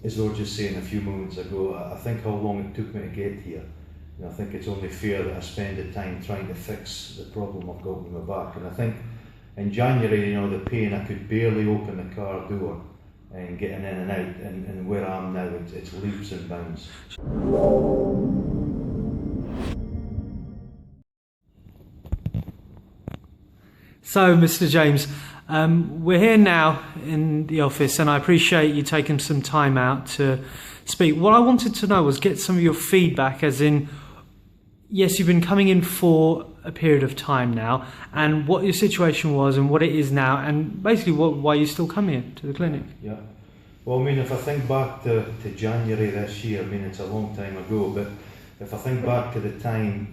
as we were just saying a few moments ago, I think how long it took me to get here. I think it's only fair that I spend the time trying to fix the problem I've got with my back. And I think in January, the pain, I could barely open the car door and getting in and out, and where I am now, it's leaps and bounds. So, Mr. James, we're here now in the office, and I appreciate you taking some time out to speak. What I wanted to know was get some of your feedback, as in, yes, you've been coming in for a period of time now, and what your situation was and what it is now, and basically why you still come here to the clinic. Yeah. Well, if I think back to January this year, it's a long time ago, but if I think back to the time,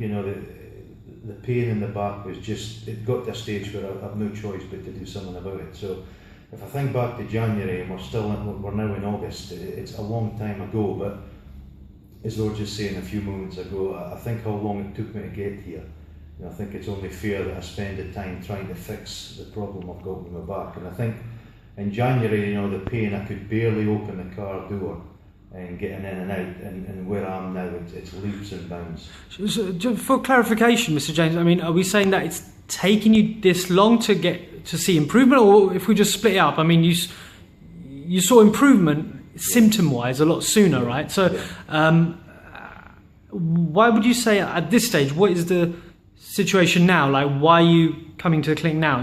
the pain in the back was just, it got to a stage where I have no choice but to do something about it. So if I think back to January, and we're now in August, it's a long time ago, but as we were just saying a few moments ago, I think how long it took me to get here. I think it's only fair that I spend the time trying to fix the problem I've got with my back. And I think in January, the pain, I could barely open the car door and getting in and out, and where I am now, it's leaps and bounds. So, for clarification, Mr. James, are we saying that it's taken you this long to get to see improvement, or if we just split it up, you saw improvement symptom-wise a lot sooner, right? So, why would you say at this stage, what is the situation now? Like, why are you coming to the clinic now,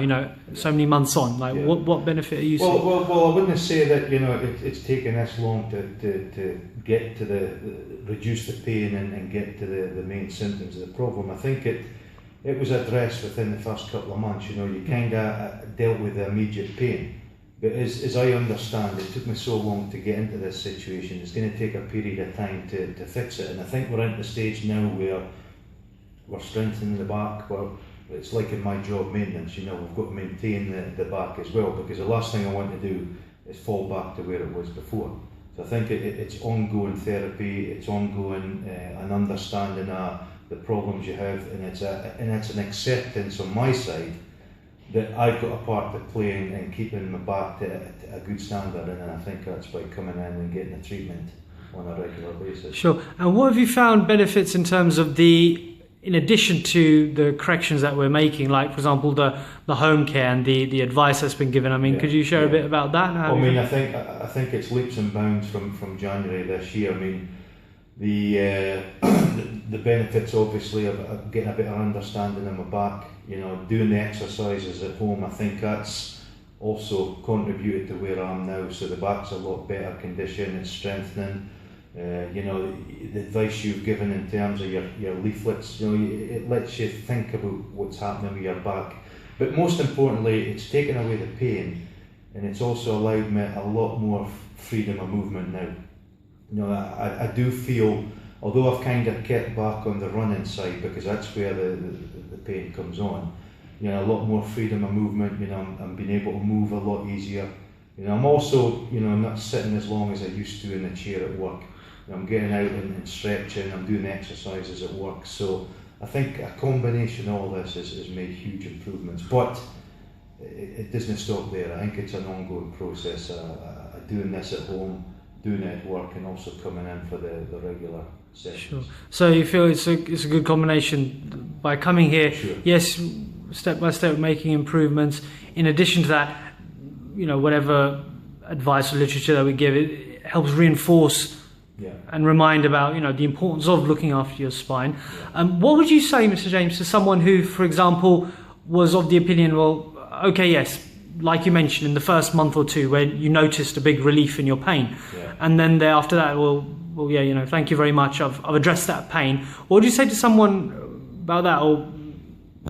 so many months on? Like, what benefit are you seeing? Well, I wouldn't say that, it's taken this long to get to reduce the pain and get to the main symptoms of the problem. I think it was addressed within the first couple of months. You kind of dealt with the immediate pain. But as I understand, it took me so long to get into this situation. It's going to take a period of time to fix it. And I think we're at the stage now where we're strengthening the back. Well, it's like in my job, maintenance, we've got to maintain the back as well, because the last thing I want to do is fall back to where it was before. So I think it's ongoing therapy, it's ongoing an understanding of the problems you have, and it's an acceptance on my side that I've got a part to play in keeping my back to a good standard, and I think that's by coming in and getting the treatment on a regular basis. Sure. And what have you found benefits in terms of in addition to the corrections that we're making, like, for example, the home care and the advice that's been given? Could you share a bit about that? I think it's leaps and bounds from January this year. The benefits, obviously, of getting a better understanding of my back, doing the exercises at home, I think that's also contributed to where I am now. So the back's a lot better condition, it's strengthening. The advice you've given in terms of your leaflets, it lets you think about what's happening with your back. But most importantly, it's taken away the pain, and it's also allowed me a lot more freedom of movement now. I do feel, although I've kind of kept back on the running side, because that's where the pain comes on, a lot more freedom of movement. I'm being able to move a lot easier. I'm also, not sitting as long as I used to in the chair at work. I'm getting out and stretching, I'm doing exercises at work. So I think a combination of all this has made huge improvements. But it doesn't stop there. I think it's an ongoing process. Doing this at home, doing it at work, and also coming in for the regular sessions. Sure. So you feel it's a good combination by coming here? Sure. Yes, step by step making improvements. In addition to that, whatever advice or literature that we give, it helps reinforce and remind about the importance of looking after your spine. What would you say, Mr. James, to someone who, for example, was of the opinion, well, okay, yes, like you mentioned, in the first month or two where you noticed a big relief in your pain, and then after that, thank you very much, I've addressed that pain. What would you say to someone about that, or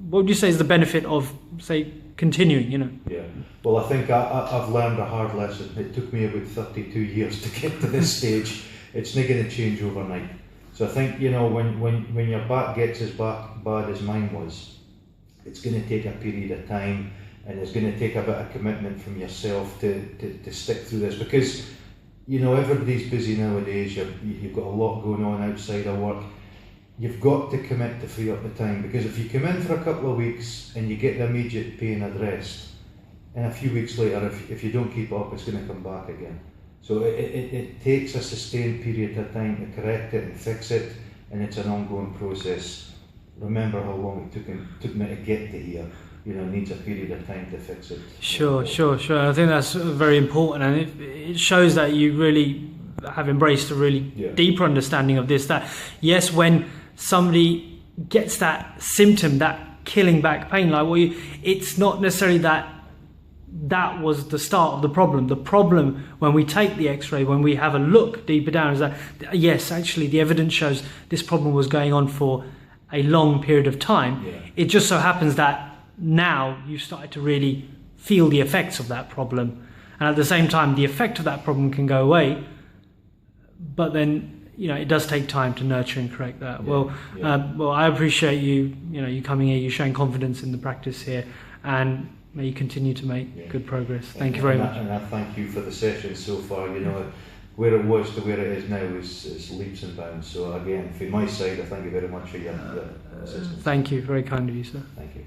what would you say is the benefit of, say, continuing? Well, I think I've learned a hard lesson. It took me about 32 years to get to this stage. It's not going to change overnight. So I think, when your back gets as bad as mine was, it's going to take a period of time, and it's going to take a bit of commitment from yourself to stick through this, because everybody's busy nowadays. You've got a lot going on outside of work. You've got to commit to free up the time, because if you come in for a couple of weeks and you get the immediate pain addressed, and a few weeks later, if you don't keep up, it's going to come back again. So it takes a sustained period of time to correct it and fix it, and it's an ongoing process. Remember how long it took me to get to here. You know, needs a period of time to fix it. Sure. I think that's very important, and it shows that you really have embraced a really deeper understanding of this. That yes, when somebody gets that symptom, that killing back pain, it's not necessarily that was the start of the problem. The problem, when we take the x-ray, when we have a look deeper down, is that yes, actually the evidence shows this problem was going on for a long period of time. It just so happens that now you've started to really feel the effects of that problem, and at the same time the effect of that problem can go away, but then it does take time to nurture and correct that. Well, I appreciate you coming here, you showing confidence in the practice here, and may you continue to make good progress. Thank you very much. And I thank you for the session so far. Where it was to where it is now is leaps and bounds. So again, from my side, I thank you very much for your assistance. Thank you, very kind of you, sir. Thank you.